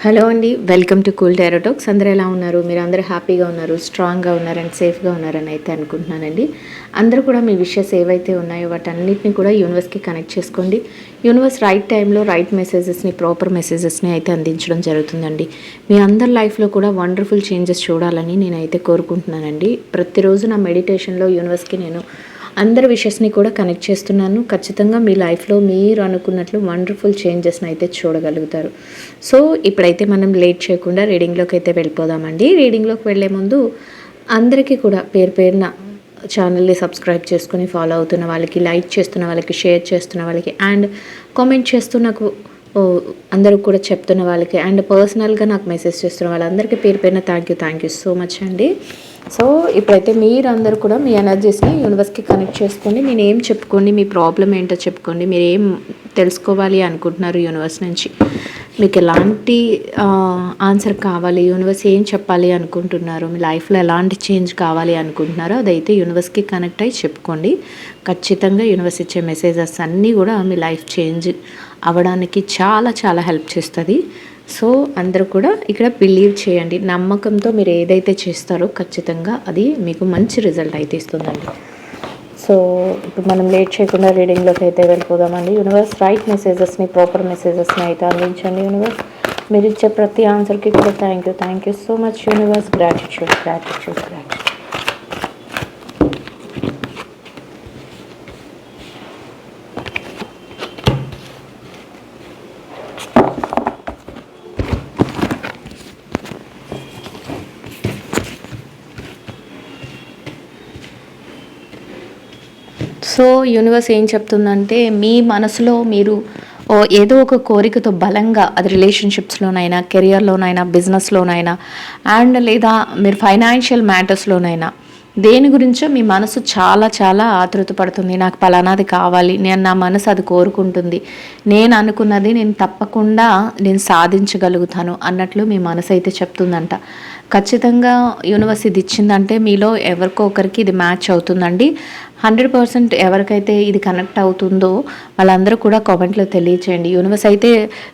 Hello అండి, welcome to cool tarot talks. అందరూ ఎలా ఉన్నారు? మీరు అందరూ హ్యాపీగా ఉన్నారు, స్ట్రాంగ్గా ఉన్నారు అండ్ సేఫ్గా ఉన్నారని అయితే అనుకుంటున్నానండి. అందరూ కూడా మీ విషెస్ ఏవైతే ఉన్నాయో వాటన్నిటిని కూడా యూనివర్స్కి కనెక్ట్ చేసుకోండి. యూనివర్స్ రైట్ టైంలో రైట్ మెసేజెస్ని, ప్రాపర్ మెసేజెస్ని అయితే అందించడం జరుగుతుందండి. మీ అందరి లైఫ్లో కూడా వండర్ఫుల్ చేంజెస్ చూడాలని నేనైతే కోరుకుంటున్నానండి. ప్రతిరోజు నా మెడిటేషన్లో యూనివర్స్కి నేను అందరి విషెస్ని కూడా కనెక్ట్ చేస్తున్నాను. ఖచ్చితంగా మీ లైఫ్లో మీరు అనుకున్నట్లు వండర్ఫుల్ చేంజెస్ని అయితే చూడగలుగుతారు. సో ఇప్పుడైతే మనం లేట్ చేయకుండా రీడింగ్లోకి అయితే వెళ్ళిపోదామండి. రీడింగ్లోకి వెళ్ళే ముందు అందరికీ కూడా పేరు పేరున ఛానల్ని సబ్స్క్రైబ్ చేసుకుని ఫాలో అవుతున్న వాళ్ళకి, లైక్ చేస్తున్న వాళ్ళకి, షేర్ చేస్తున్న వాళ్ళకి అండ్ కామెంట్ చేస్తూ నాకు అందరూ కూడా చెప్తున్న వాళ్ళకి అండ్ పర్సనల్గా నాకు మెసేజ్ చేస్తున్న వాళ్ళందరికీ పేరు పేరున థ్యాంక్ యూ సో మచ్ అండి. సో ఇప్పుడైతే మీరందరూ కూడా మీ ఎనర్జీస్ని యూనివర్స్కి కనెక్ట్ చేసుకోండి. నేను ఏం చెప్పుకోండి, మీ ప్రాబ్లం ఏంటో చెప్పుకోండి, మీరు ఏం తెలుసుకోవాలి అనుకుంటున్నారు యూనివర్స్ నుంచి, మీకు ఎలాంటి ఆన్సర్ కావాలి, యూనివర్స్ ఏం చెప్పాలి అనుకుంటున్నారు, మీ లైఫ్లో ఎలాంటి చేంజ్ కావాలి అనుకుంటున్నారో అదైతే యూనివర్స్కి కనెక్ట్ అయ్యి చెప్పుకోండి. ఖచ్చితంగా యూనివర్స్ ఇచ్చే మెసేజెస్ అన్నీ కూడా మీ లైఫ్ చేంజ్ అవ్వడానికి చాలా చాలా హెల్ప్ చేస్తుంది. సో అందరూ కూడా ఇక్కడ బిలీవ్ చేయండి. నమ్మకంతో మీరు ఏదైతే చేస్తారో ఖచ్చితంగా అది మీకు మంచి రిజల్ట్ అయితే ఇస్తుందండి. సో ఇప్పుడు మనం లేట్ చేయకుండా రీడింగ్లోకి అయితే వెళ్ళిపోదామండి. యూనివర్స్ రైట్ మెసేజెస్ని, ప్రాపర్ మెసేజెస్ని అయితే అందించండి. యూనివర్స్ మీరు ఇచ్చే ప్రతి ఆన్సర్కి కూడా thank you so much universe. Gratitude. So universe ఏం చెప్తుందంటే, మీ మనసులో మీరు ఏదో ఒక కోరికతో బలంగా, అది రిలేషన్షిప్స్లోనైనా, కెరియర్లోనైనా, బిజినెస్లోనైనా అండ్ లేదా మీరు ఫైనాన్షియల్ మ్యాటర్స్లోనైనా దేని గురించో మీ మనసు చాలా చాలా ఆతృత పడుతుంది. నాకు పలానాది కావాలి, నా మనసు అది కోరుకుంటుంది, నేను అనుకున్నది నేను తప్పకుండా సాధించగలుగుతాను అన్నట్లు మీ మనసు అయితే చెప్తుందంట. ఖచ్చితంగా యూనివర్స్ ఇది ఇచ్చిందంటే మీలో ఎవరికో ఒకరికి ఇది మ్యాచ్ అవుతుందండి. 100% ఎవరికైతే ఇది కనెక్ట్ అవుతుందో వాళ్ళందరూ కూడా కామెంట్లో తెలియచేయండి. యూనివర్స్ అయితే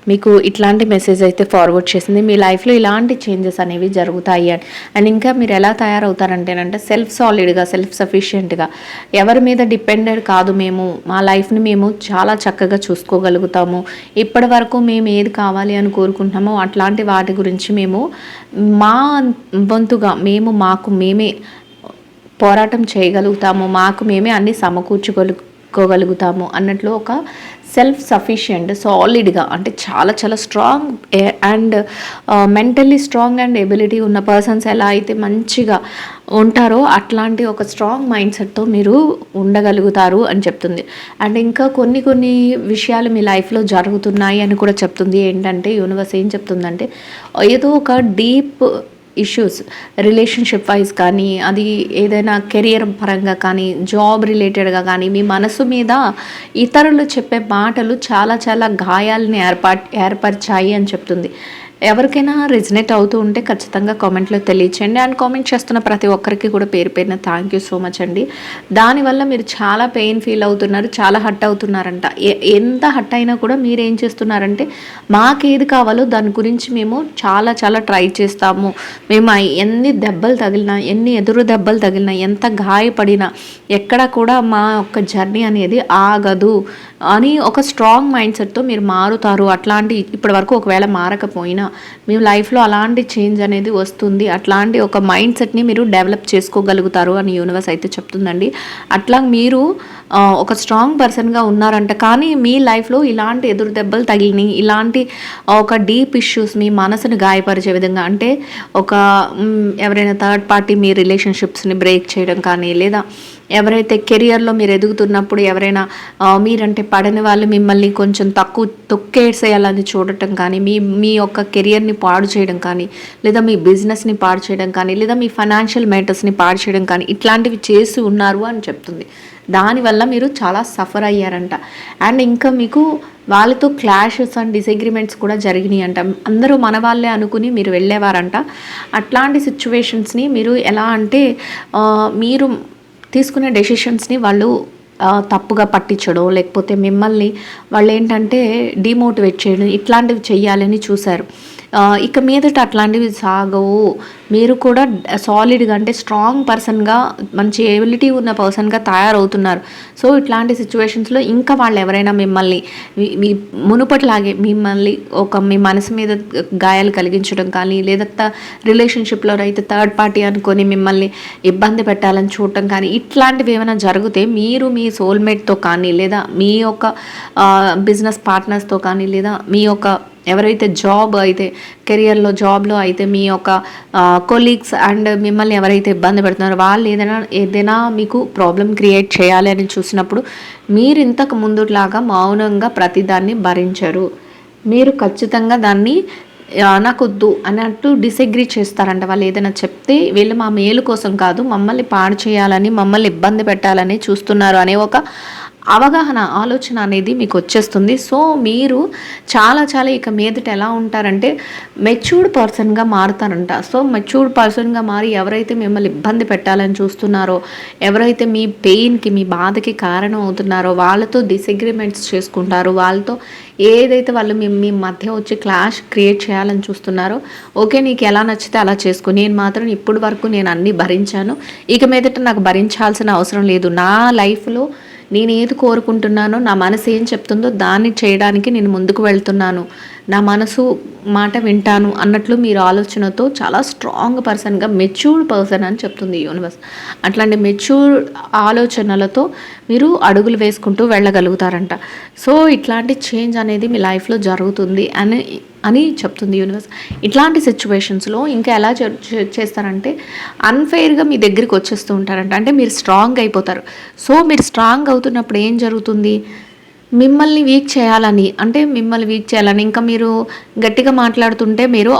మీకు ఇట్లాంటి మెసేజ్ అయితే ఫార్వర్డ్ చేసింది. మీ లైఫ్లో ఇలాంటి చేంజెస్ అనేవి జరుగుతాయి అండ్ ఇంకా మీరు ఎలా తయారవుతారంటేనంటే సెల్ఫ్ సాలిడ్గా, సెల్ఫ్ సఫిషియెంట్గా, ఎవరి మీద డిపెండెడ్ కాదు. మా లైఫ్ని మేము చాలా చక్కగా చూసుకోగలుగుతాము. ఇప్పటి వరకు మేము ఏది కావాలి అని కోరుకుంటున్నామో అట్లాంటి వాటి గురించి మేము మా వంతుగా మాకు మేమే పోరాటం చేయగలుగుతాము, మాకు మేమే అన్ని సమకూర్చుకోగలుగుతాము అన్నట్లు ఒక సెల్ఫ్ సఫిషియెంట్, సాలిడ్గా, అంటే చాలా చాలా strong and mentally strong and ability ఉన్న పర్సన్స్ ఎలా అయితే మంచిగా ఉంటారో అట్లాంటి ఒక స్ట్రాంగ్ మైండ్ సెట్తో మీరు ఉండగలుగుతారు అని చెప్తుంది. అండ్ ఇంకా కొన్ని విషయాలు మీ లైఫ్లో జరుగుతున్నాయి అని కూడా చెప్తుంది. ఏంటంటే యూనివర్స్ ఏం చెప్తుందంటే, ఏదో ఒక డీప్ ఇష్యూస్ రిలేషన్షిప్ వైజ్ కానీ, అది ఏదైనా కెరియర్ పరంగా కానీ, జాబ్ రిలేటెడ్గా కానీ, మీ మనసు మీద ఇతరులు చెప్పే మాటలు చాలా చాలా గాయాలని ఏర్పరిచాయి అని చెప్తుంది. ఎవరికైనా రిజనేట్ అవుతూ ఉంటే ఖచ్చితంగా కామెంట్లో తెలియచేయండి. అండ్ కామెంట్ చేస్తున్న ప్రతి ఒక్కరికి కూడా పేరు పేరున థ్యాంక్ యూ సో మచ్ అండి. దానివల్ల మీరు చాలా పెయిన్ ఫీల్ అవుతున్నారు, చాలా హట్ అవుతున్నారంట. ఎంత హట్ అయినా కూడా మీరు ఏం చేస్తున్నారంటే, మాకేది కావాలో దాని గురించి మేము చాలా చాలా ట్రై చేస్తాము, మేము ఎన్ని దెబ్బలు తగిలినా, ఎన్ని ఎదురు దెబ్బలు తగిలినా, ఎంత గాయపడినా ఎక్కడ కూడా మా యొక్క జర్నీ అనేది ఆగదు అని ఒక స్ట్రాంగ్ మైండ్ సెట్తో మీరు మారుతారు. అట్లాంటి ఇప్పటి వరకు ఒకవేళ మారకపోయినా మీ లైఫ్లో అలాంటి చేంజ్ అనేది వస్తుంది. అట్లాంటి ఒక మైండ్ సెట్ని మీరు డెవలప్ చేసుకోగలుగుతారు అని యూనివర్స్ అయితే చెప్తుందండి. అట్లా మీరు ఒక స్ట్రాంగ్ పర్సన్గా ఉన్నారంట. కానీ మీ లైఫ్లో ఇలాంటి ఎదురు దెబ్బలు తగిలినాయి, ఇలాంటి ఒక డీప్ ఇష్యూస్ మీ మనసుని గాయపరిచే విధంగా, అంటే ఒక ఎవరైనా థర్డ్ పార్టీ మీ రిలేషన్షిప్స్ని బ్రేక్ చేయడం కానీ, లేదా ఎవరైతే కెరియర్లో మీరు ఎదుగుతున్నప్పుడు ఎవరైనా మీరంటే పడని వాళ్ళు మిమ్మల్ని కొంచెం తొక్కేసేయాలని చూడటం కానీ, మీ యొక్క కెరియర్ని పాడు చేయడం కానీ, లేదా మీ బిజినెస్ని పాడు చేయడం కానీ, లేదా మీ ఫైనాన్షియల్ మ్యాటర్స్ని పాడు చేయడం కానీ ఇట్లాంటివి చేసి ఉన్నారు అని చెప్తుంది. దానివల్ల మీరు చాలా సఫర్ అయ్యారంట. అండ్ ఇంకా మీకు వాళ్ళతో క్లాషెస్ అండ్ డిసగ్రిమెంట్స్ కూడా జరిగినాయి అంట. అందరూ మన వాళ్ళే అనుకుని మీరు వెళ్ళేవారంట. అట్లాంటి సిచ్యువేషన్స్ని మీరు ఎలా అంటే మీరు తీసుకునే డెసిషన్స్ని వాళ్ళు తప్పుగా పట్టించడం, లేకపోతే మిమ్మల్ని వాళ్ళు ఏంటంటే డిమోటివేట్ చేయడం, ఇట్లాంటివి చెయ్యాలని చూశారు. ఇక మీదట అట్లాంటివి సాగవు. మీరు కూడా సాలిడ్గా అంటే స్ట్రాంగ్ పర్సన్గా మంచి ఎబిలిటీ ఉన్న పర్సన్గా తయారవుతున్నారు. సో ఇట్లాంటి సిచ్యువేషన్స్లో ఇంకా వాళ్ళు ఎవరైనా మిమ్మల్ని మీ మునుపటిలాగే మిమ్మల్ని మీ మనసు మీద గాయాలు కలిగించడం కానీ, లేదా రిలేషన్షిప్లో అయితే థర్డ్ పార్టీ అనుకొని మిమ్మల్ని ఇబ్బంది పెట్టాలని చూడటం కానీ, ఇట్లాంటివి ఏమైనా జరిగితే మీరు మీ సోల్మేట్తో కానీ, లేదా మీ యొక్క బిజినెస్ పార్ట్నర్స్తో కానీ, లేదా మీ యొక్క ఎవరైతే కెరియర్లో జాబ్లో అయితే మీ యొక్క కొలీగ్స్ అండ్ మిమ్మల్ని ఎవరైతే ఇబ్బంది పెడుతున్నారో వాళ్ళు ఏదైనా మీకు ప్రాబ్లం క్రియేట్ చేయాలి అని చూసినప్పుడు మీరు ఇంతకు ముందులాగా మౌనంగా ప్రతిదాన్ని భరించరు. మీరు ఖచ్చితంగా దాన్ని నాకొద్దు అన్నట్టు డిసగ్రీ చేస్తారంట. వాళ్ళు ఏదైనా చెప్తే వీళ్ళు మా మేలు కోసం కాదు, మమ్మల్ని పాడు చేయాలని, మమ్మల్ని ఇబ్బంది పెట్టాలని చూస్తున్నారు అనే ఒక అవగాహన, ఆలోచన అనేది మీకు వచ్చేస్తుంది. సో మీరు చాలా ఇక మీదట ఎలా ఉంటారంటే మెచ్యూర్డ్ పర్సన్గా మారుతారంట. సో మెచ్యూర్డ్ పర్సన్గా మారి ఎవరైతే మిమ్మల్ని ఇబ్బంది పెట్టాలని చూస్తున్నారో, ఎవరైతే మీ పెయిన్కి, మీ బాధకి కారణం అవుతున్నారో వాళ్ళతో డిసగ్రిమెంట్స్ చేసుకుంటారు. వాళ్ళతో ఏదైతే వాళ్ళు మీ మధ్య వచ్చి క్లాష్ క్రియేట్ చేయాలని చూస్తున్నారో, ఓకే నీకు ఎలా నచ్చితే అలా చేసుకో, నేను మాత్రం ఇప్పుడు వరకు నేను అన్నీ భరించాను, ఇక మీదట నాకు భరించాల్సిన అవసరం లేదు, నా లైఫ్లో నేను ఏది కోరుకుంటున్నానో, నా మనసు ఏం చెప్తుందో దాన్ని చేయడానికి నేను ముందుకు వెళ్తున్నాను, నా మనసు మాట వింటాను అన్నట్లు మీరు ఆలోచనతో చాలా స్ట్రాంగ్ పర్సన్గా మెచ్యూర్డ్ పర్సన్ అని చెప్తుంది యూనివర్స్. అట్లాంటి మెచ్యూర్డ్ ఆలోచనలతో మీరు అడుగులు వేసుకుంటూ వెళ్ళగలుగుతారంట. సో ఇట్లాంటి చేంజ్ అనేది మీ లైఫ్లో జరుగుతుంది అని చెప్తుంది యూనివర్స్. ఇట్లాంటి సిచ్యువేషన్స్లో ఇంకా ఎలా చేస్తారంటే అన్ఫెయిర్గా మీ దగ్గరికి వచ్చేస్తూ ఉంటారంట. అంటే మీరు స్ట్రాంగ్ అయిపోతారు. సో మీరు స్ట్రాంగ్ అవుతున్నప్పుడు ఏం జరుగుతుంది, మిమ్మల్ని వీక్ చేయాలని, ఇంకా మీరు గట్టిగా మాట్లాడుతుంటే మీరు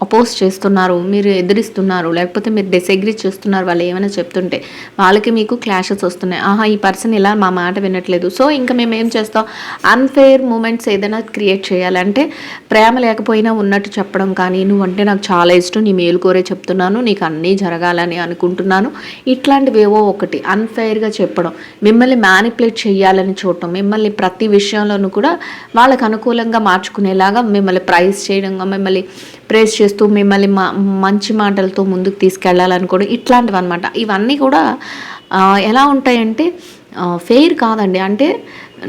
అపోజ్ చేస్తున్నారు, మీరు ఎదిరిస్తున్నారు, లేకపోతే మీరు డిసగ్రీ చేస్తున్నారు. వాళ్ళు ఏమైనా చెప్తుంటే వాళ్ళకి మీకు క్లాషెస్ వస్తున్నాయి. ఈ పర్సన్ ఇలా మా మాట వినట్లేదు. సో ఇంకా మేము ఏం చేస్తాం, అన్ఫెయిర్ మూమెంట్స్ ఏదైనా క్రియేట్ చేయాలంటే ప్రేమ లేకపోయినా ఉన్నట్టు చెప్పడం కానీ, నువ్వంటే నాకు చాలా ఇష్టం, నీ మేలు కోరే చెప్తున్నాను, నీకు అన్నీ జరగాలని అనుకుంటున్నాను, ఇట్లాంటివేవో ఒకటి అన్ఫెయిర్గా చెప్పడం, మిమ్మల్ని మ్యానిపులేట్ చేయాలని చూడటం, మిమ్మల్ని ప్రతి విషయంలోనూ కూడా వాళ్ళకు అనుకూలంగా మార్చుకునేలాగా మిమ్మల్ని ప్రైజ్ చేయడం, మిమ్మల్ని ప్రేస్ చేస్తూ మిమ్మల్ని మంచి మాటలతో ముందుకు తీసుకెళ్ళాలనుకోవడం, ఇట్లాంటివి అనమాట. ఇవన్నీ కూడా ఎలా ఉంటాయంటే ఫెయిర్ కాదండి, అంటే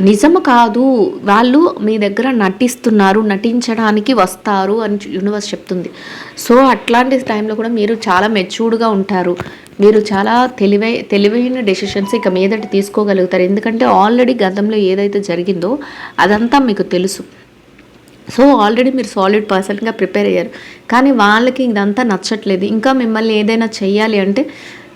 నిజము కాదు, వాళ్ళు మీ దగ్గర నటిస్తున్నారు, నటించడానికి వస్తారు అని యూనివర్స్ చెప్తుంది. సో అట్లాంటి టైంలో కూడా మీరు చాలా మెచ్యూర్డ్గా ఉంటారు, మీరు చాలా తెలివైన డెసిషన్స్ ఇక మీదట తీసుకోగలుగుతారు. ఎందుకంటే ఆల్రెడీ గతంలో ఏదైతే జరిగిందో అదంతా మీకు తెలుసు. సో ఆల్రెడీ మీరు సాలిడ్ పర్సన్గా ప్రిపేర్ అయ్యారు. కానీ వాళ్ళకి ఇదంతా నచ్చట్లేదు. ఇంకా మిమ్మల్ని ఏదైనా చెయ్యాలి అంటే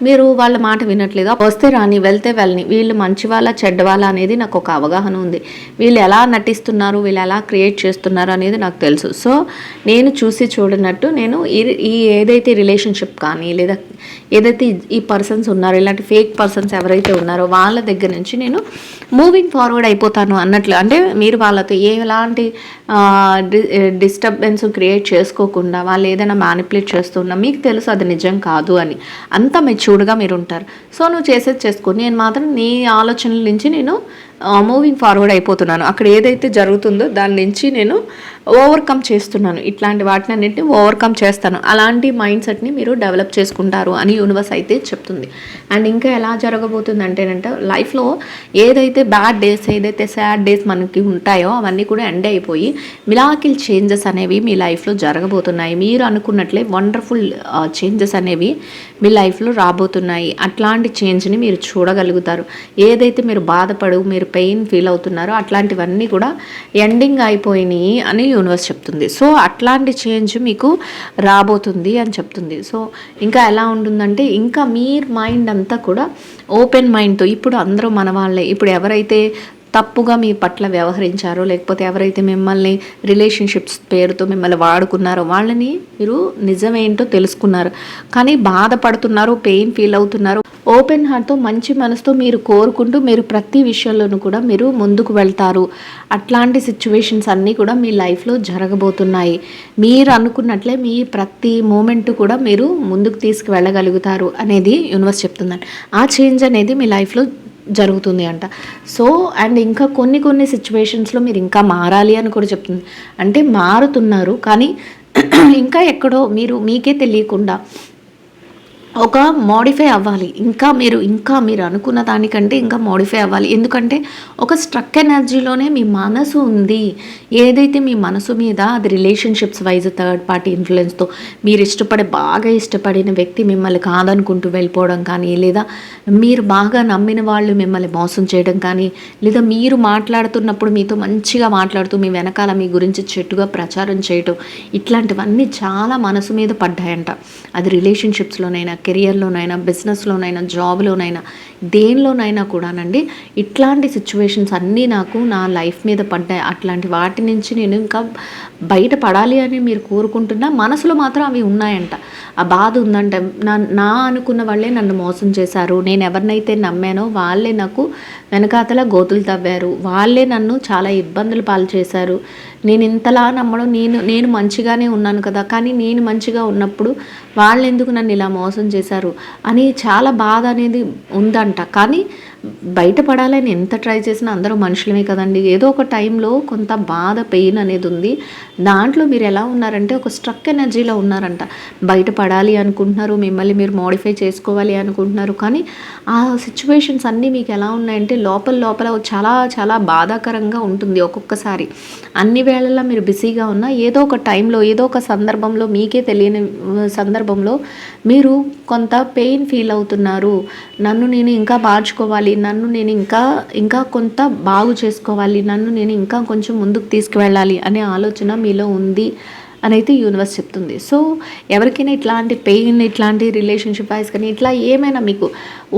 మీరు వాళ్ళ మాట వినట్లేదు. వస్తే రాని, వెళ్తే వెళ్ళని, వీళ్ళు మంచి వాళ్ళ చెడ్డ వాళ్ళ అనేది నాకు ఒక అవగాహన ఉంది, వీళ్ళు ఎలా నటిస్తున్నారు, వీళ్ళు ఎలా క్రియేట్ చేస్తున్నారు అనేది నాకు తెలుసు. సో నేను చూసి చూడనట్టు నేను ఈ ఏదైతే రిలేషన్షిప్ కానీ, లేదా ఏదైతే ఈ పర్సన్స్ ఉన్నారో, ఇలాంటి ఫేక్ పర్సన్స్ ఎవరైతే ఉన్నారో వాళ్ళ దగ్గర నుంచి నేను మూవింగ్ ఫార్వర్డ్ అయిపోతాను అన్నట్లు. అంటే మీరు వాళ్ళతో ఎలాంటి డిస్టర్బెన్స్ క్రియేట్ చేసుకోకుండా, వాళ్ళు ఏదైనా మ్యానిపులేట్ చేస్తున్నా మీకు తెలుసు అది నిజం కాదు అని, అంత మెచ్యూర్డ్గా మీరు ఉంటారు. సో నువ్వు చేసేది చేసుకో, నేను మాత్రం నీ ఆలోచనల నుంచి నేను మూవింగ్ ఫార్వర్డ్ అయిపోతున్నాను, అక్కడ ఏదైతే జరుగుతుందో దాని నుంచి నేను ఓవర్కమ్ చేస్తున్నాను, ఇట్లాంటి వాటిని అన్నింటినీ ఓవర్కమ్ చేస్తాను, అలాంటి మైండ్ సెట్ని మీరు డెవలప్ చేసుకుంటారు అని యూనివర్స్ అయితే చెప్తుంది. అండ్ ఇంకా ఎలా జరగబోతుంది అంటేనంటే లైఫ్లో ఏదైతే బ్యాడ్ డేస్, ఏదైతే సాడ్ డేస్ మనకి ఉంటాయో అవన్నీ కూడా ఎండ్ అయిపోయి మిరాకిల్ చేంజెస్ అనేవి మీ లైఫ్లో జరగబోతున్నాయి. మీరు అనుకున్నట్లే వండర్ఫుల్ చేంజెస్ అనేవి మీ లైఫ్లో రాబోతున్నాయి. అట్లాంటి చేంజ్ని మీరు చూడగలుగుతారు. ఏదైతే మీరు మీరు పెయిన్ ఫీల్ అవుతున్నారో అట్లాంటివన్నీ కూడా ఎండింగ్ అయిపోయినాయి అని యూనివర్స్ చెప్తుంది. సో అట్లాంటి చేంజ్ మీకు రాబోతుంది అని చెప్తుంది. సో ఇంకా ఎలా ఉంటుందంటే ఇంకా మీ మైండ్ అంతా కూడా ఓపెన్ మైండ్తో, ఇప్పుడు అందరూ మన వాళ్ళే, ఇప్పుడు ఎవరైతే తప్పుగా మీ పట్ల వ్యవహరించారో, లేకపోతే ఎవరైతే మిమ్మల్ని రిలేషన్షిప్స్ పేరుతో మిమ్మల్ని వాడుకున్నారో వాళ్ళని మీరు నిజమేంటో తెలుసుకున్నారు, కానీ బాధపడుతున్నారు, పెయిన్ ఫీల్ అవుతున్నారు. ఓపెన్ హార్ట్తో, మంచి మనసుతో మీరు కోరుకుంటూ మీరు ప్రతి విషయంలోనూ కూడా మీరు ముందుకు వెళ్తారు. అట్లాంటి సిచ్యువేషన్స్ అన్నీ కూడా మీ లైఫ్లో జరగబోతున్నాయి. మీరు అనుకున్నట్లే మీ ప్రతి మూమెంట్ కూడా మీరు ముందుకు తీసుకువెళ్ళగలుగుతారు అనేది యూనివర్స్ చెప్తుందండి. ఆ చేంజ్ అనేది మీ లైఫ్లో జరుగుతుంది అంట. సో అండ్ ఇంకా కొన్ని సిచ్యువేషన్స్లో మీరు ఇంకా మారాలి అని కూడా చెప్తుంది. అంటే మారుతున్నారు, కానీ ఇంకా ఎక్కడో మీరు మీకే తెలియకుండా ఒక మోడిఫై అవ్వాలి. ఇంకా మీరు అనుకున్న దానికంటే ఇంకా మోడిఫై అవ్వాలి. ఎందుకంటే ఒక స్ట్రక్ ఎనర్జీలోనే మీ మనసు ఉంది. ఏదైతే మీ మనసు మీద అది రిలేషన్షిప్స్ వైజ్ థర్డ్ పార్టీ ఇన్ఫ్లుయెన్స్‌తో మీరు బాగా ఇష్టపడిన వ్యక్తి మిమ్మల్ని కాదనుకుంటూ వెళ్ళిపోవడం కానీ, లేదా మీరు బాగా నమ్మిన వాళ్ళు మిమ్మల్ని మోసం చేయడం కానీ, లేదా మీరు మాట్లాడుతున్నప్పుడు మీతో మంచిగా మాట్లాడుతూ మీ వెనకాల మీ గురించి చెడుగా ప్రచారం చేయటం, ఇట్లాంటివన్నీ చాలా మనసు మీద పడ్డాయంట. అది రిలేషన్షిప్స్‌లోనైనా, కెరియర్లోనైనా, బిజినెస్లోనైనా, జాబ్లోనైనా, దేనిలోనైనా కూడానండి. ఇట్లాంటి సిచ్యువేషన్స్ అన్నీ నాకు నా లైఫ్ మీద పడ్డాయి. అట్లాంటి వాటి నుంచి నేను ఇంకా బయటపడాలి అని మీరు కోరుకుంటున్నా, మనసులో మాత్రం అవి ఉన్నాయంట. ఆ బాధ ఉందంట. నా అనుకున్న వాళ్ళే నన్ను మోసం చేశారు. నేను ఎవరినైతే నమ్మానో వాళ్ళే నాకు వెనకాతల గోతులు తవ్వారు. వాళ్ళే నన్ను చాలా ఇబ్బందులు పాలు చేశారు. నేను ఇంతలా నమ్మడం, నేను మంచిగానే ఉన్నాను కదా, కానీ నేను మంచిగా ఉన్నప్పుడు వాళ్ళెందుకు నన్ను ఇలా మోసం చేశారు అని చాలా బాధ అనేది ఉందంట. కానీ బయటపడాలని ఎంత ట్రై చేసినా అందరూ మనుషులమే కదండి. ఏదో ఒక టైంలో కొంత బాధ, పెయిన్ అనేది ఉంది. దాంట్లో మీరు ఎలా ఉన్నారంటే ఒక స్ట్రక్ ఎనర్జీలో ఉన్నారంట. బయటపడాలి అనుకుంటున్నారు, మిమ్మల్ని మీరు మోడిఫై చేసుకోవాలి అనుకుంటున్నారు. కానీ ఆ సిచ్యువేషన్స్ అన్నీ మీకు ఎలా ఉన్నాయంటే లోపల చాలా చాలా బాధాకరంగా ఉంటుంది ఒక్కొక్కసారి. అన్ని వేళల్లో మీరు బిజీగా ఉన్నా ఏదో ఒక టైంలో, ఏదో ఒక సందర్భంలో, మీకే తెలియని సందర్భంలో మీరు కొంత పెయిన్ ఫీల్ అవుతున్నారు. నన్ను నేను ఇంకా మార్చుకోవాలి, నన్ను నేను ఇంకా కొంత బాగు చేసుకోవాలి, నన్ను నేను ఇంకా కొంచెం ముందుకు తీసుకువెళ్ళాలి అనే ఆలోచన మీలో ఉంది అనైతే యూనివర్స్ చెప్తుంది. సో ఎవరికైనా ఇట్లాంటి పెయిన్, ఇట్లాంటి రిలేషన్షిప్ వైస్ కానీ ఇట్లా ఏమైనా మీకు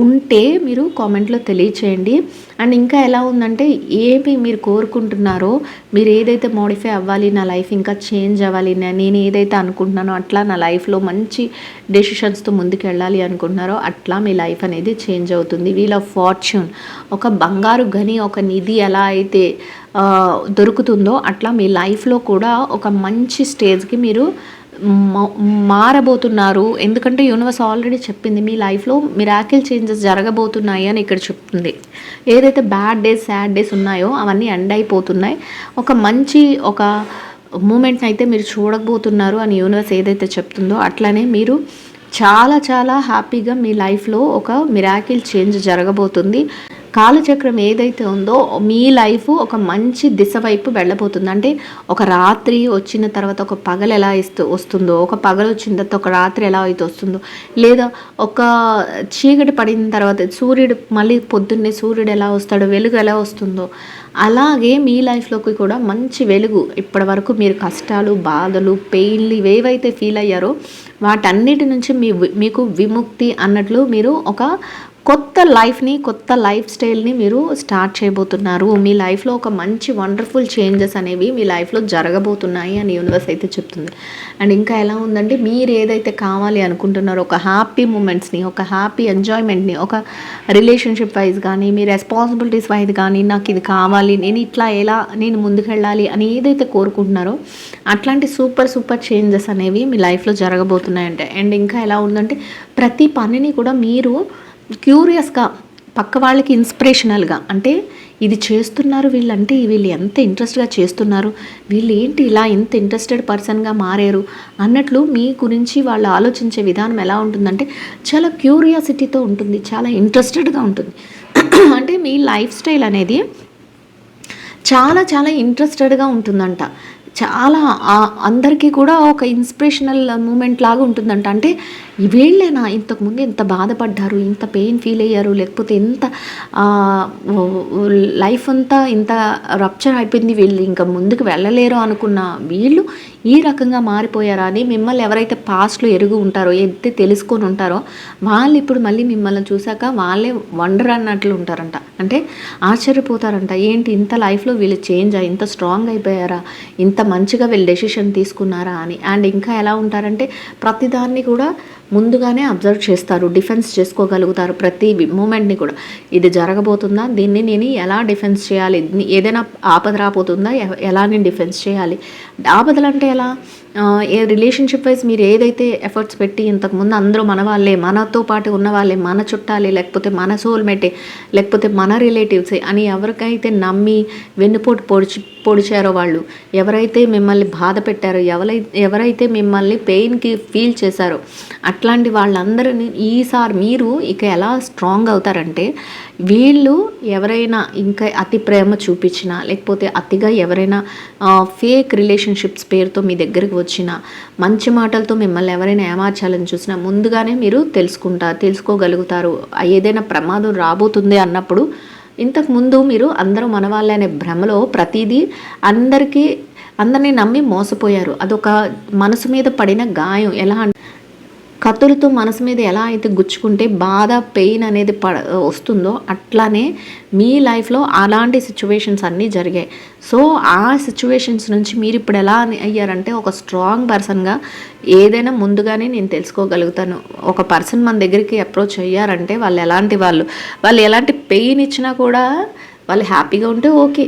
ఉంటే మీరు కామెంట్లో తెలియచేయండి. అండ్ ఇంకా ఎలా ఉందంటే ఏమి మీరు కోరుకుంటున్నారో, మీరు ఏదైతే మోడిఫై అవ్వాలి, నా లైఫ్ ఇంకా చేంజ్ అవ్వాలి, నేను ఏదైతే అనుకుంటున్నానో అట్లా నా లైఫ్లో మంచి డెసిషన్స్తో ముందుకు వెళ్ళాలి అనుకుంటున్నారో అట్లా మీ లైఫ్ అనేది చేంజ్ అవుతుంది. వీల్ ఆఫ్ ఫార్చ్యూన్, ఒక బంగారు గని, ఒక నిధి ఎలా అయితే దొరుకుతుందో అట్లా మీ లైఫ్లో కూడా ఒక మంచి స్టేజ్కి మీరు మారబోతున్నారు. ఎందుకంటే యూనివర్స్ ఆల్రెడీ చెప్పింది మీ లైఫ్లో మిరాకిల్ చేంజెస్ జరగబోతున్నాయి అని ఇక్కడ చెప్తుంది. ఏదైతే బ్యాడ్ డేస్, సాడ్ డేస్ ఉన్నాయో అవన్నీ ఎండ్ అయిపోతున్నాయి. ఒక మంచి మూమెంట్ని అయితే మీరు చూడబోతున్నారు అని యూనివర్స్ ఏదైతే చెప్తుందో అట్లానే మీరు చాలా చాలా హ్యాపీగా మీ లైఫ్లో ఒక మిరాకిల్ చేంజ్ జరగబోతుంది. కాలచక్రం ఏదైతే ఉందో మీ లైఫ్ ఒక మంచి దిశ వైపు వెళ్ళబోతుంది. అంటే ఒక రాత్రి వచ్చిన తర్వాత ఒక పగలు ఎలా వస్తుందో, ఒక పగలు వచ్చిన తర్వాత ఒక రాత్రి ఎలా అయితే వస్తుందో, లేదా ఒక చీకటి పడిన తర్వాత మళ్ళీ పొద్దున్నే సూర్యుడు ఎలా వస్తాడో, వెలుగు ఎలా వస్తుందో, అలాగే మీ లైఫ్లోకి కూడా మంచి వెలుగు. ఇప్పటి వరకు మీరు కష్టాలు, బాధలు, పెయిన్లు ఇవేవైతే ఫీల్ అయ్యారో వాటన్నిటి నుంచి మీకు విముక్తి అన్నట్లు మీరు ఒక కొత్త లైఫ్ని, కొత్త లైఫ్ స్టైల్ని మీరు స్టార్ట్ చేయబోతున్నారు. మీ లైఫ్లో ఒక మంచి వండర్ఫుల్ చేంజెస్ అనేవి మీ లైఫ్లో జరగబోతున్నాయి అని యూనివర్స్ అయితే చెప్తుంది. అండ్ ఇంకా ఎలా ఉందంటే మీరు ఏదైతే కావాలి అనుకుంటున్నారో ఒక హ్యాపీ మూమెంట్స్ని, ఒక హ్యాపీ ఎంజాయ్మెంట్ని, ఒక రిలేషన్షిప్ వైజ్ కానీ, మీ రెస్పాన్సిబిలిటీస్ వైజ్ కానీ, నాకు ఇది కావాలి, నేను ముందుకెళ్ళాలి అని ఏదైతే కోరుకుంటున్నారో అట్లాంటి సూపర్ చేంజెస్ అనేవి మీ లైఫ్లో జరగబోతున్నాయంటే. అండ్ ఇంకా ఎలా ఉందంటే ప్రతి పనిని కూడా మీరు క్యూరియస్గా, పక్క వాళ్ళకి ఇన్స్పిరేషనల్గా, అంటే ఇది చేస్తున్నారు వీళ్ళు ఎంత ఇంట్రెస్ట్గా చేస్తున్నారు, వీళ్ళు ఏంటి ఇలా ఇంత ఇంట్రెస్టెడ్ పర్సన్గా మారారు అన్నట్లు మీ గురించి వాళ్ళు ఆలోచించే విధానం ఎలా ఉంటుందంటే చాలా క్యూరియాసిటీతో ఉంటుంది, చాలా ఇంట్రెస్టెడ్గా ఉంటుంది. అంటే మీ లైఫ్ స్టైల్ అనేది చాలా చాలా ఇంట్రెస్టెడ్గా ఉంటుందంట. చాలా అందరికీ కూడా ఒక ఇన్స్పిరేషనల్ మూమెంట్ లాగా ఉంటుందంట. అంటే వీళ్ళేనా ఇంతకుముందు ఇంత బాధపడ్డారు, ఇంత పెయిన్ ఫీల్ అయ్యారు, లేకపోతే ఎంత లైఫ్ అంతా ఇంత రప్చర్ అయిపోయింది, వీళ్ళు ఇంకా ముందుకు వెళ్ళలేరు అనుకున్న వీళ్ళు ఈ రకంగా మారిపోయారా అని మిమ్మల్ని ఎవరైతే పాస్ట్లో ఎరుగు ఉంటారో, ఏదైతే తెలుసుకొని ఉంటారో వాళ్ళు ఇప్పుడు మళ్ళీ మిమ్మల్ని చూశాక వాళ్ళే వండర్ అన్నట్లు ఉంటారంట. అంటే ఆశ్చర్యపోతారంట, ఏంటి ఇంత లైఫ్లో వీళ్ళు చేంజ్ అయ్యి ఇంత స్ట్రాంగ్ అయిపోయారా, ఇంత మంచిగా వీళ్ళు డెసిషన్ తీసుకున్నారా అని. అండ్ ఇంకా ఎలా ఉంటారంటే ప్రతిదాన్ని కూడా ముందుగానే అబ్జర్వ్ చేస్తారు, డిఫెన్స్ చేసుకోగలుగుతారు. ప్రతి మూమెంట్ని కూడా ఇది జరగబోతుందా, దీన్ని నేను ఎలా డిఫెన్స్ చేయాలి, ఏదైనా ఆపద రాబోతుందా, ఎలా నేను డిఫెన్స్ చేయాలి. ఆపదలు అంటే ఎలా, ఏ రిలేషన్షిప్ వైజ్ మీరు ఏదైతే ఎఫర్ట్స్ పెట్టి ఇంతకుముందు అందరూ మన వాళ్ళే, మనతో పాటు ఉన్న వాళ్ళే, మన చుట్టాలే, లేకపోతే మన సోల్మేటే, లేకపోతే మన రిలేటివ్సే అని ఎవరికైతే నమ్మి వెన్నుపోటు పొడిచారో వాళ్ళు, ఎవరైతే మిమ్మల్ని బాధ పెట్టారో, ఎవరైతే మిమ్మల్ని పెయిన్కి ఫీల్ చేశారో అట్లాంటి వాళ్ళందరినీ ఈసారి మీరు ఇక ఎలా స్ట్రాంగ్ అవుతారంటే, వీళ్ళు ఎవరైనా ఇంకా అతి ప్రేమ చూపించినా, లేకపోతే అతిగా ఎవరైనా ఫేక్ రిలేషన్షిప్స్ పేరుతో మీ దగ్గరికి వచ్చినా, మంచి మాటలతో మిమ్మల్ని ఎవరైనా ఏమార్చాలని చూసినా ముందుగానే మీరు తెలుసుకోగలుగుతారు. ఏదైనా ప్రమాదం రాబోతుంది అన్నప్పుడు ఇంతకుముందు మీరు అందరూ మనవాళ్ళే అనే భ్రమలో ప్రతిదీ అందరినీ నమ్మి మోసపోయారు. అదొక మనసు మీద పడిన గాయం. ఎలా కత్తులతో మనసు మీద ఎలా అయితే గుచ్చుకుంటే బాధ, పెయిన్ అనేది వస్తుందో అట్లానే మీ లైఫ్లో అలాంటి సిచ్యువేషన్స్ అన్నీ జరిగాయి. సో ఆ సిచ్యువేషన్స్ నుంచి మీరు ఇప్పుడు ఎలా అయ్యారంటే ఒక స్ట్రాంగ్ పర్సన్గా ఏదైనా ముందుగానే నేను తెలుసుకోగలుగుతాను. ఒక పర్సన్ మన దగ్గరికి అప్రోచ్ అయ్యారంటే వాళ్ళు ఎలాంటి పెయిన్ ఇచ్చినా కూడా వాళ్ళు హ్యాపీగా ఉంటే ఓకే.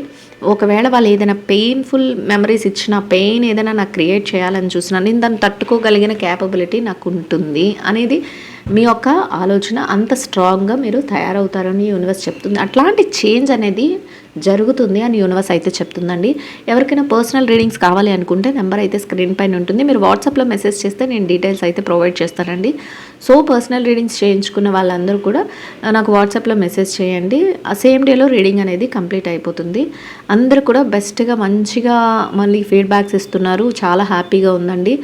ఒకవేళ వాళ్ళు ఏదైనా పెయిన్ఫుల్ మెమరీస్ ఇచ్చిన, పెయిన్ ఏదైనా నాకు క్రియేట్ చేయాలని చూసినా నేను దాన్ని తట్టుకోగలిగిన క్యాపబిలిటీ నాకు ఉంటుంది అనేది మీ యొక్క ఆలోచన. అంత స్ట్రాంగ్గా మీరు తయారవుతారని యూనివర్స్ చెప్తుంది. అట్లాంటి చేంజ్ అనేది జరుగుతుంది అని యూనివర్స్ అయితే చెప్తుందండి. ఎవరికైనా పర్సనల్ రీడింగ్స్ కావాలి అనుకుంటే నెంబర్ అయితే స్క్రీన్ పైన ఉంటుంది. మీరు వాట్సాప్లో మెసేజ్ చేస్తే నేను డీటెయిల్స్ అయితే ప్రొవైడ్ చేస్తానండి. సో పర్సనల్ రీడింగ్స్ చేయించుకున్న వాళ్ళందరూ కూడా నాకు వాట్సాప్లో మెసేజ్ చేయండి. ఆ సేమ్ డేలో రీడింగ్ అనేది కంప్లీట్ అయిపోతుంది. అందరూ కూడా బెస్ట్గా మంచిగా మళ్ళీ ఫీడ్బ్యాక్స్ ఇస్తున్నారు. చాలా హ్యాపీగా ఉందండి.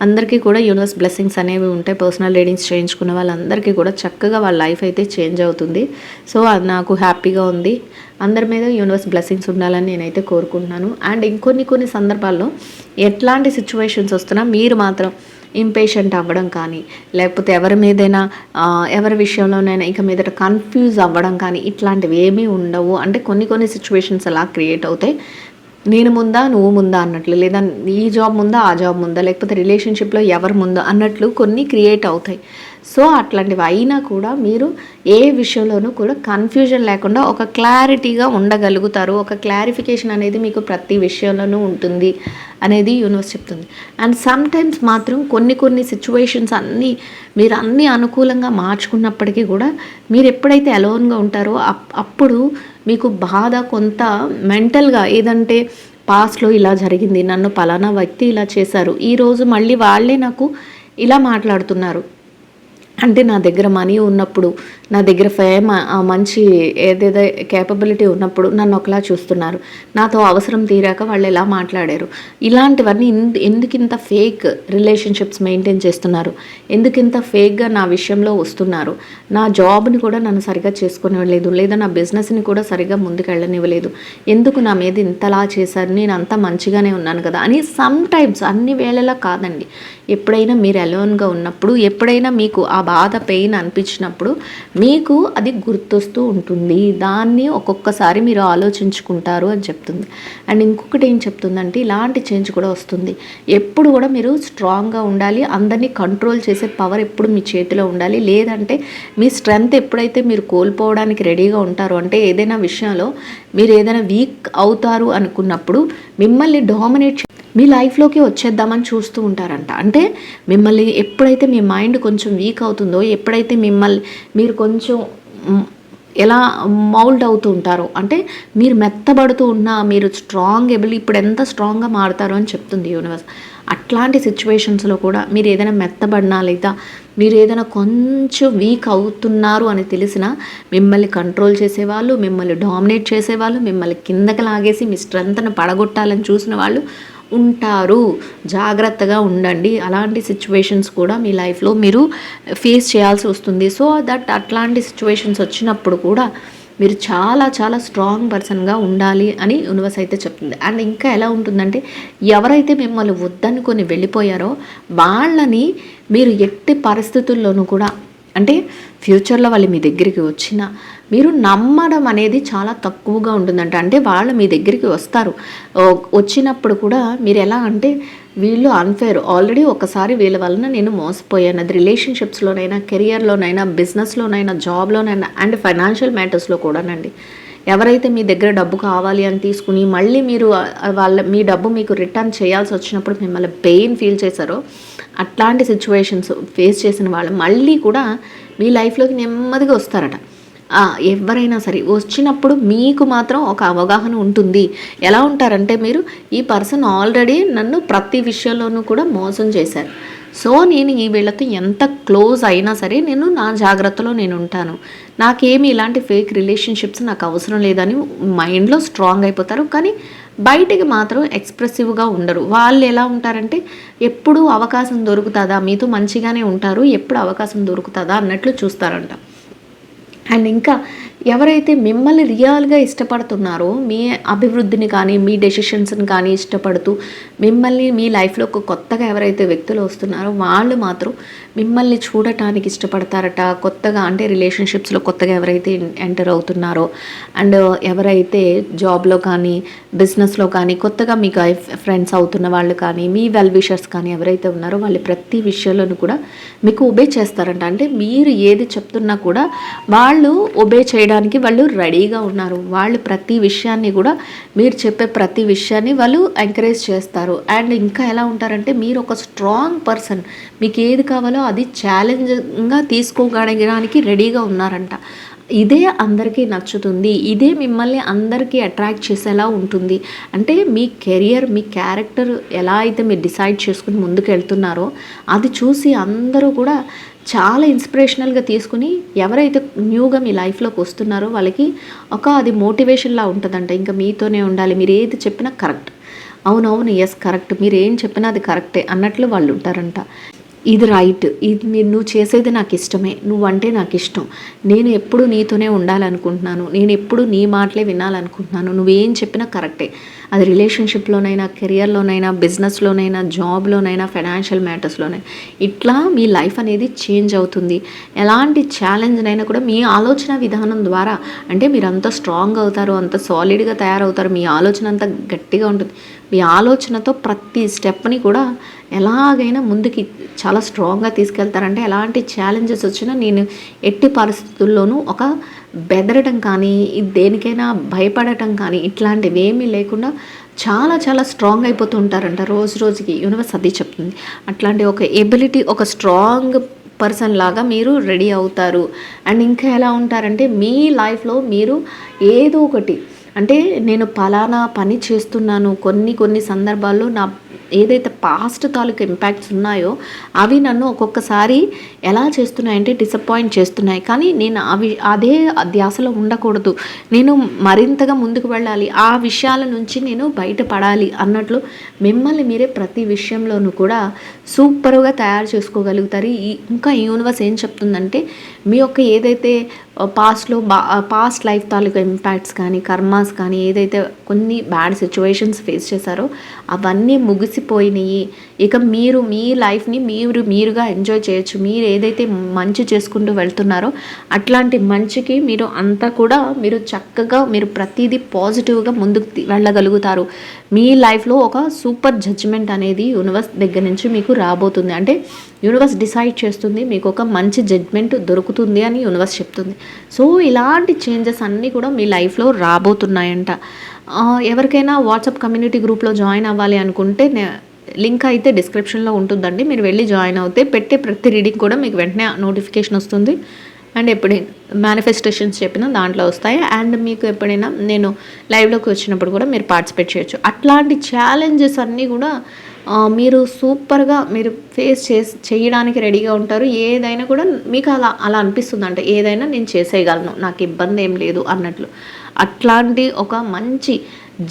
అందరికీ కూడా యూనివర్స్ బ్లెస్సింగ్స్ అనేవి ఉంటాయి. పర్సనల్ రీడింగ్స్ చేయించుకున్న వాళ్ళందరికీ కూడా చక్కగా వాళ్ళ లైఫ్ అయితే చేంజ్ అవుతుంది. సో అది నాకు హ్యాపీగా ఉంది. అందరి మీద యూనివర్స్ బ్లెస్సింగ్స్ ఉండాలని నేనైతే కోరుకుంటున్నాను. అండ్ ఇంకొన్ని సందర్భాల్లో ఎట్లాంటి సిచ్యువేషన్స్ వస్తున్నా మీరు మాత్రం ఇంపేషెంట్ అవ్వడం కానీ, లేకపోతే ఎవరి విషయంలోనైనా ఇక మీదట కన్ఫ్యూజ్ అవ్వడం కానీ ఇట్లాంటివి ఏమీ ఉండవు. అంటే కొన్ని సిచ్యువేషన్స్ అలా క్రియేట్ అవుతాయి. నేను ముందా నువ్వు ముందా అన్నట్లు, లేదా ఈ జాబ్ ముందా ఆ జాబ్ ముందా, లేకపోతే రిలేషన్షిప్లో ఎవరు ముందా అన్నట్లు కొన్ని క్రియేట్ అవుతాయి. సో అట్లాంటివి అయినా కూడా మీరు ఏ విషయంలోనూ కూడా కన్ఫ్యూజన్ లేకుండా ఒక క్లారిటీగా ఉండగలుగుతారు. ఒక క్లారిఫికేషన్ అనేది మీకు ప్రతి విషయంలోనూ ఉంటుంది అనేది యూనివర్స్ చెప్తుంది. అండ్ సమ్ టైమ్స్ మాత్రం కొన్ని సిచ్యువేషన్స్ మీరు అన్నీ అనుకూలంగా మార్చుకున్నప్పటికీ కూడా మీరు ఎప్పుడైతే అలోన్గా ఉంటారో అప్పుడు మీకు బాధ కొంత మెంటల్గా ఏదంటే పాస్ట్లో ఇలా జరిగింది, నన్ను పలానా వ్యక్తి ఇలా చేశారు, ఈరోజు మళ్ళీ వాళ్ళే నాకు ఇలా మాట్లాడుతున్నారు, అంటే నా దగ్గర మనీ ఉన్నప్పుడు, నా దగ్గర మంచి ఏదేదో కేపబిలిటీ ఉన్నప్పుడు నన్ను ఒకలా చూస్తున్నారు, నాతో అవసరం తీరాక వాళ్ళు ఎలా మాట్లాడారు, ఇలాంటివన్నీ ఎందుకు ఇంత ఫేక్ రిలేషన్షిప్స్ మెయింటైన్ చేస్తున్నారు, ఎందుకు ఇంత ఫేక్గా నా విషయంలో వస్తున్నారు, నా జాబ్ని కూడా నన్ను సరిగా చేసుకునివ్వలేదు, లేదా నా బిజినెస్ని కూడా సరిగా ముందుకు వెళ్ళనివ్వలేదు, ఎందుకు నా మీద ఇంతలా చేశారు, నేను అంతా మంచిగానే ఉన్నాను కదా అని సమ్ టైమ్స్, అన్ని వేళలా కాదండి, ఎప్పుడైనా మీరు అలోన్గా ఉన్నప్పుడు, ఎప్పుడైనా మీకు ఆ బాధ పెయిన్ అనిపించినప్పుడు మీకు అది గుర్తొస్తూ ఉంటుంది. దాన్ని ఒక్కొక్కసారి మీరు ఆలోచించుకుంటారు అని చెప్తుంది. అండ్ ఇంకొకటి ఏం చెప్తుందంటే ఇలాంటి చేంజ్ కూడా వస్తుంది. ఎప్పుడు కూడా మీరు స్ట్రాంగ్గా ఉండాలి. అందరినీ కంట్రోల్ చేసే పవర్ ఎప్పుడు మీ చేతిలో ఉండాలి. లేదంటే మీ స్ట్రెంగ్త్ ఎప్పుడైతే మీరు కోల్పోవడానికి రెడీగా ఉంటారో, అంటే ఏదైనా విషయంలో మీరు ఏదైనా వీక్ అవుతారు అనుకున్నప్పుడు మిమ్మల్ని డామినేట్ మీ లైఫ్లోకి వచ్చేద్దామని చూస్తూ ఉంటారంట. అంటే మిమ్మల్ని ఎప్పుడైతే మీ మైండ్ కొంచెం వీక్ అవుతుందో, ఎప్పుడైతే మీరు కొంచెం ఎలా మౌల్డ్ అవుతూ ఉంటారో, అంటే మీరు మెత్తబడుతూ ఉన్నా మీరు ఇప్పుడు ఎంత స్ట్రాంగ్గా మారుతారో అని చెప్తుంది యూనివర్స్. అట్లాంటి సిచ్యువేషన్స్లో కూడా మీరు ఏదైనా మెత్తబడినా, లేదా మీరు ఏదైనా కొంచెం వీక్ అవుతున్నారు అని తెలిసినా మిమ్మల్ని కంట్రోల్ చేసేవాళ్ళు, మిమ్మల్ని డామినేట్ చేసేవాళ్ళు, మిమ్మల్ని కిందకి లాగేసి మీ స్ట్రెంగ్త్ను పడగొట్టాలని చూసిన వాళ్ళు ఉంటారు. జాగ్రత్తగా ఉండండి. అలాంటి సిచ్యువేషన్స్ కూడా మీ లైఫ్లో మీరు ఫేస్ చేయాల్సి వస్తుంది. సో దట్ అట్లాంటి సిచ్యువేషన్స్ వచ్చినప్పుడు కూడా మీరు చాలా చాలా స్ట్రాంగ్ పర్సన్గా ఉండాలి అని యూనివర్స్ అయితే చెప్తుంది. అండ్ ఇంకా ఎలా ఉంటుందంటే ఎవరైతే మిమ్మల్ని వద్దనుకొని వెళ్ళిపోయారో వాళ్ళని మీరు ఎట్టి పరిస్థితుల్లోనూ కూడా, అంటే ఫ్యూచర్లో వాళ్ళు మీ దగ్గరికి వచ్చినా మీరు నమ్మడం అనేది చాలా తక్కువగా ఉంటుందంట. అంటే వాళ్ళు మీ దగ్గరికి వచ్చినప్పుడు కూడా మీరు ఎలా అంటే వీళ్ళు అన్ఫేర్, ఆల్రెడీ ఒకసారి వీళ్ళ వలన నేను మోసపోయాను, అది రిలేషన్షిప్స్లోనైనా, కెరియర్లోనైనా, బిజినెస్లోనైనా, జాబ్లోనైనా అండ్ ఫైనాన్షియల్ మ్యాటర్స్లో కూడానండి. ఎవరైతే మీ దగ్గర డబ్బు కావాలి అని తీసుకుని మళ్ళీ మీరు మీ డబ్బు మీకు రిటర్న్ చేయాల్సి వచ్చినప్పుడు మిమ్మల్ని పెయిన్ ఫీల్ చేశారో, అట్లాంటి సిచ్యువేషన్స్ ఫేస్ చేసిన వాళ్ళు మళ్ళీ కూడా మీ లైఫ్లోకి నెమ్మదిగా వస్తారట. ఎవరైనా సరే వచ్చినప్పుడు మీకు మాత్రం ఒక అవగాహన ఉంటుంది. ఎలా ఉంటారంటే మీరు, ఈ పర్సన్ ఆల్రెడీ నన్ను ప్రతి విషయంలోనూ కూడా మోసం చేశారు. సో నేను ఈ వీళ్ళతో ఎంత క్లోజ్ అయినా సరే నేను నా జాగ్రత్తలో నేను ఉంటాను. నాకేమి ఇలాంటి ఫేక్ రిలేషన్షిప్స్ నాకు అవసరం లేదని మైండ్లో స్ట్రాంగ్ అయిపోతారు. కానీ బయటికి మాత్రం ఎక్స్ప్రెసివ్గా ఉండరు. వాళ్ళు ఎలా ఉంటారంటే ఎప్పుడు అవకాశం దొరుకుతుందా, మీతో మంచిగానే ఉంటారు, ఎప్పుడు అవకాశం దొరుకుతుందా అన్నట్లు చూస్తారంట. అండ్ ఇంకా ఎవరైతే మిమ్మల్ని రియల్గా ఇష్టపడుతున్నారో, మీ అభివృద్ధిని కానీ మీ డెసిషన్స్ని కానీ ఇష్టపడుతూ మిమ్మల్ని మీ లైఫ్లో ఒక కొత్తగా ఎవరైతే వ్యక్తులు వస్తున్నారో వాళ్ళు మాత్రం మిమ్మల్ని చూడటానికి ఇష్టపడతారట. కొత్తగా అంటే రిలేషన్షిప్స్లో కొత్తగా ఎవరైతే ఎంటర్ అవుతున్నారో అండ్ ఎవరైతే జాబ్లో కానీ బిజినెస్లో కానీ కొత్తగా మీకు ఫ్రెండ్స్ అవుతున్న వాళ్ళు కానీ మీ వెల్ విషర్స్ కానీ ఎవరైతే ఉన్నారో వాళ్ళు ప్రతి విషయంలోనూ కూడా మీకు ఒబే చేస్తారంట. అంటే మీరు ఏది చెప్తున్నా కూడా వాళ్ళు ఒబే చేయడానికి వాళ్ళు రెడీగా ఉన్నారు. వాళ్ళు ప్రతి విషయాన్ని కూడా మీరు చెప్పే ప్రతి విషయాన్ని వాళ్ళు ఎంకరేజ్ చేస్తారు. అండ్ ఇంకా ఎలా ఉంటారంటే మీరు ఒక స్ట్రాంగ్ పర్సన్, మీకు ఏది కావాలో అది ఛాలెంజ్గా తీసుకోగలగడానికి రెడీగా ఉన్నారంట. ఇదే అందరికీ నచ్చుతుంది. ఇదే మిమ్మల్ని అందరికీ అట్రాక్ట్ చేసేలా ఉంటుంది. అంటే మీ కెరియర్, మీ క్యారెక్టర్ ఎలా అయితే మీరు డిసైడ్ చేసుకుని ముందుకు వెళ్తున్నారో అది చూసి అందరూ కూడా చాలా ఇన్స్పిరేషనల్గా తీసుకుని ఎవరైతే న్యూగా మీ లైఫ్లోకి వస్తున్నారో వాళ్ళకి అది మోటివేషన్లా ఉంటుందంట. ఇంకా మీతోనే ఉండాలి, మీరు ఏది చెప్పినా కరెక్ట్, అవునవును ఎస్ కరెక్ట్, మీరు ఏం చెప్పినా అది కరెక్టే అన్నట్లు వాళ్ళు ఉంటారంట. ఇది రైట్, ఇది నువ్వు చేసేది నాకు ఇష్టమే, నువ్వంటే నాకు ఇష్టం, నేను ఎప్పుడు నీతోనే ఉండాలనుకుంటున్నాను, నేను ఎప్పుడు నీ మాటలే వినాలనుకుంటున్నాను, నువ్వేం చెప్పినా కరెక్టే. అది రిలేషన్షిప్లోనైనా, కెరియర్లోనైనా, బిజినెస్లోనైనా, జాబ్లోనైనా, ఫైనాన్షియల్ మ్యాటర్స్లోనైనా ఇట్లా మీ లైఫ్ అనేది చేంజ్ అవుతుంది. ఎలాంటి ఛాలెంజ్నైనా కూడా మీ ఆలోచన విధానం ద్వారా, అంటే మీరు అంత స్ట్రాంగ్ అవుతారు, అంత సాలిడ్గా తయారవుతారు, మీ ఆలోచన అంత గట్టిగా ఉంటుంది. మీ ఆలోచనతో ప్రతి స్టెప్ని కూడా ఎలాగైనా ముందుకి చాలా స్ట్రాంగ్గా తీసుకెళ్తారంటే ఎలాంటి ఛాలెంజెస్ వచ్చినా నేను ఎట్టి పరిస్థితుల్లోనూ బెదరటం కానీ దేనికైనా భయపడటం కానీ ఇట్లాంటివి ఏమీ లేకుండా చాలా చాలా స్ట్రాంగ్ అయిపోతూ ఉంటారంట రోజు రోజుకి. యూనివర్స్ అది చెప్తుంది. అట్లాంటి ఒక ఎబిలిటీ, ఒక స్ట్రాంగ్ పర్సన్ లాగా మీరు రెడీ అవుతారు. అండ్ ఇంకా ఎలా ఉంటారంటే మీ లైఫ్లో మీరు ఏదో ఒకటి, అంటే నేను పలానా పని చేస్తున్నాను, కొన్ని సందర్భాల్లో నా ఏదైతే పాస్ట్ తాలూకు ఇంపాక్ట్స్ ఉన్నాయో అవి నన్ను ఒక్కొక్కసారి ఎలా చేస్తున్నాయంటే డిసప్పాయింట్ చేస్తున్నాయి. కానీ నేను అదే ధ్యాసలో ఉండకూడదు, నేను మరింతగా ముందుకు వెళ్ళాలి, ఆ విషయాల నుంచి నేను బయటపడాలి అన్నట్లు మిమ్మల్ని మీరే ప్రతి విషయంలోనూ కూడా సూపర్గా తయారు చేసుకోగలుగుతారు. ఇంకా యూనివర్స్ ఏం చెప్తుందంటే మీ యొక్క ఏదైతే పాస్ట్ లైఫ్ తాలూకు ఇంపాక్ట్స్ కానీ కర్మాస్ కానీ ఏదైతే కొన్ని బ్యాడ్ సిచ్యువేషన్స్ ఫేస్ చేశారో అవన్నీ ముగిసిపోయినాయి. ఇక మీరు మీ లైఫ్ని మీరుగా ఎంజాయ్ చేయొచ్చు. మీరు ఏదైతే మంచి చేసుకుంటూ వెళ్తున్నారో అట్లాంటి మంచికి మీరు అంతా కూడా మీరు చక్కగా మీరు ప్రతిదీ పాజిటివ్గా ముందుకు వెళ్ళగలుగుతారు. మీ లైఫ్లో ఒక సూపర్ జడ్జిమెంట్ అనేది యూనివర్స్ దగ్గర నుంచి మీకు రాబోతుంది. అంటే యూనివర్స్ డిసైడ్ చేస్తుంది, మీకు ఒక మంచి జడ్జ్మెంట్ దొరుకుతుంది అని యూనివర్స్ చెప్తుంది. సో ఇలాంటి చేంజెస్ అన్నీ కూడా మీ లైఫ్లో రాబోతున్నాయంట. ఎవరికైనా వాట్సాప్ కమ్యూనిటీ గ్రూప్లో జాయిన్ అవ్వాలి అనుకుంటే లింక్ అయితే డిస్క్రిప్షన్లో ఉంటుందండి. మీరు వెళ్ళి జాయిన్ అవుతే పెట్టే ప్రతి రీడింగ్ కూడా మీకు వెంటనే నోటిఫికేషన్ వస్తుంది. అండ్ ఎప్పుడైనా మేనిఫెస్టేషన్స్ చెప్పినా దాంట్లో వస్తాయి. అండ్ మీకు ఎప్పుడైనా నేను లైవ్లోకి వచ్చినప్పుడు కూడా మీరు పార్టిసిపేట్ చేయొచ్చు. అట్లాంటి ఛాలెంజెస్ అన్నీ కూడా మీరు సూపర్గా మీరు ఫేస్ చేయడానికి రెడీగా ఉంటారు. ఏదైనా కూడా మీకు అలా అనిపిస్తుంది, అంటే ఏదైనా నేను చేసేయగలను, నాకు ఇబ్బంది ఏం లేదు అన్నట్లు. అట్లాంటి ఒక మంచి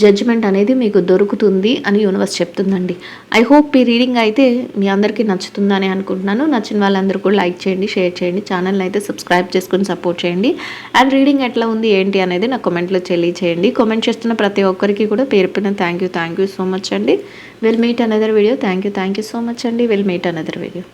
జడ్జ్మెంట్ అనేది మీకు దొరుకుతుంది అని యూనివర్స్ చెప్తుందండి. ఐ హోప్ ఈ రీడింగ్ అయితే మీ అందరికీ నచ్చుతుందని అనుకుంటున్నాను. నచ్చిన వాళ్ళందరూ కూడా లైక్ చేయండి, షేర్ చేయండి, ఛానల్ని అయితే సబ్స్క్రైబ్ చేసుకుని సపోర్ట్ చేయండి. అండ్ రీడింగ్ ఎట్లా ఉంది ఏంటి అనేది నా కామెంట్లో తెలియచేయండి. కామెంట్ చేస్తున్న ప్రతి ఒక్కరికి కూడా పేరు పైన థ్యాంక్ యూ సో మచ్ అండి. Will meet another video. Thank you so much అండి. Will meet another video.